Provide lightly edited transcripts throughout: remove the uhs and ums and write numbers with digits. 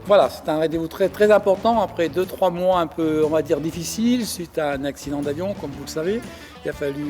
Voilà, c'est un rendez-vous très, très important après 2-3 mois un peu, on va dire, difficiles suite à un accident d'avion, comme vous le savez. Il a fallu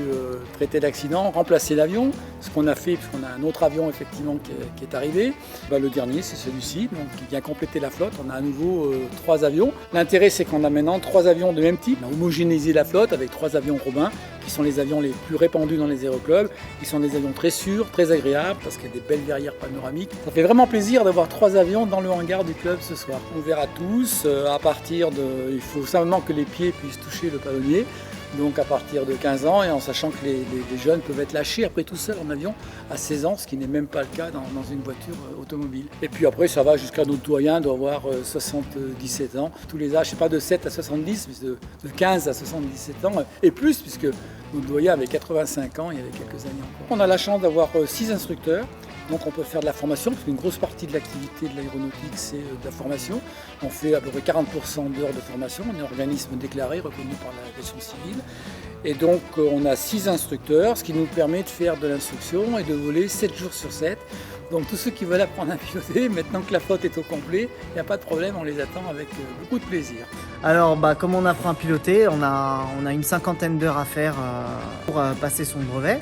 traiter l'accident, remplacer l'avion, ce qu'on a fait puisqu'on a un autre avion effectivement qui est arrivé. Le dernier, c'est celui-ci, donc qui vient compléter la flotte. On a à nouveau 3 avions. L'intérêt, c'est qu'on a maintenant 3 avions de même type. On a homogénéisé la flotte avec 3 avions Robin, qui sont les avions les plus répandus dans les aéroclubs, qui sont des avions très sûrs, très agréables, parce qu'il y a des belles verrières panoramiques. Ça fait vraiment plaisir d'avoir 3 avions dans le hangar du club ce soir. Ouvert à tous, à partir de... Il faut simplement que les pieds puissent toucher le palonnier. Donc à partir de 15 ans et en sachant que les jeunes peuvent être lâchés après tout seul en avion à 16 ans, ce qui n'est même pas le cas dans une voiture automobile. Et puis après ça va jusqu'à notre doyen doit avoir 77 ans. Tous les âges, c'est pas de 7 à 70, mais de 15 à 77 ans et plus puisque notre doyen avait 85 ans il y avait quelques années encore. On a la chance d'avoir 6 instructeurs. Donc on peut faire de la formation, parce qu'une grosse partie de l'activité de l'aéronautique, c'est de la formation. On fait à peu près 40% d'heures de formation, on est un organisme déclaré, reconnu par l'aviation civile. Et donc on a 6 instructeurs, ce qui nous permet de faire de l'instruction et de voler 7 jours sur 7. Donc tous ceux qui veulent apprendre à piloter, maintenant que la flotte est au complet, il n'y a pas de problème, on les attend avec beaucoup de plaisir. Alors comme on apprend à piloter, on a une 50aine d'heures à faire pour passer son brevet.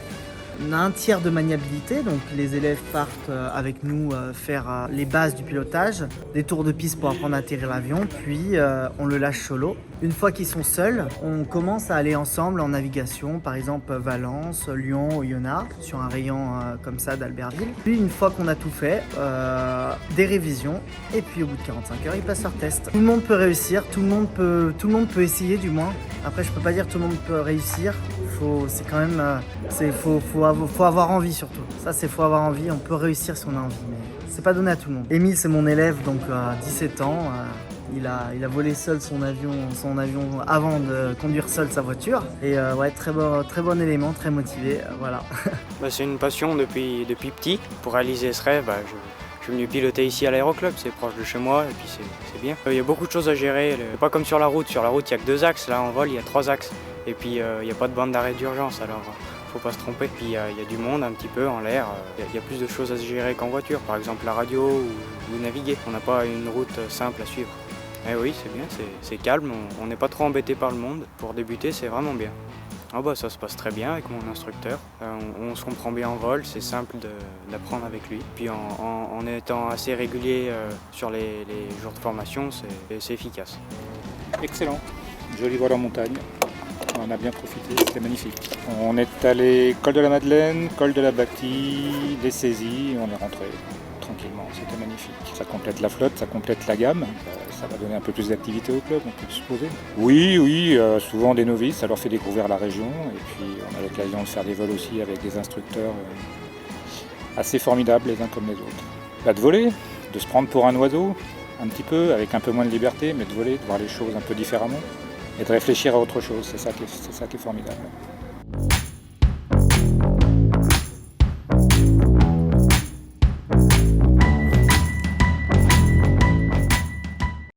On a un tiers de maniabilité, donc les élèves partent avec nous faire les bases du pilotage, des tours de piste pour apprendre à atterrir l'avion, puis on le lâche solo. Une fois qu'ils sont seuls, on commence à aller ensemble en navigation, par exemple Valence, Lyon, Oyonnax, sur un rayon comme ça d'Albertville. Puis une fois qu'on a tout fait, des révisions, et puis au bout de 45 heures, ils passent leur test. Tout le monde peut réussir, tout le monde peut essayer du moins. Après, je peux pas dire que tout le monde peut réussir. C'est quand même, faut avoir envie surtout. Ça, faut avoir envie. On peut réussir si on a envie, mais c'est pas donné à tout le monde. Émile, c'est mon élève, donc à 17 ans. Il a volé seul son avion avant de conduire seul sa voiture. Et ouais, très bon élément, très motivé. Voilà. C'est une passion depuis petit. Pour réaliser ce rêve, je suis venu piloter ici à l'aéroclub, c'est proche de chez moi et puis c'est bien. Il y a beaucoup de choses à gérer, pas comme sur la route. Sur la route, il n'y a que 2 axes, là en vol, il y a 3 axes. Et puis il n'y a pas de bande d'arrêt d'urgence, alors faut pas se tromper. Puis il y a du monde un petit peu en l'air, il y a plus de choses à se gérer qu'en voiture, par exemple la radio ou naviguer. On n'a pas une route simple à suivre. Eh oui, c'est bien, c'est calme, on n'est pas trop embêté par le monde. Pour débuter, c'est vraiment bien. Ça se passe très bien avec mon instructeur. On se comprend bien en vol, c'est simple d'apprendre avec lui. Puis en étant assez régulier sur les jours de formation, c'est efficace. Excellent, joli vol en montagne. On a bien profité, c'était magnifique. On est allé col de la Madeleine, col de la Bâtie, les saisies, on est rentré tranquillement, c'était magnifique. Ça complète la flotte, ça complète la gamme, ça va donner un peu plus d'activité au club, on peut le supposer. Oui, souvent des novices, ça leur fait découvrir la région, et puis on a l'occasion de faire des vols aussi avec des instructeurs assez formidables les uns comme les autres. De voler, de se prendre pour un oiseau, un petit peu, avec un peu moins de liberté, mais de voler, de voir les choses un peu différemment, et de réfléchir à autre chose, c'est ça qui est formidable.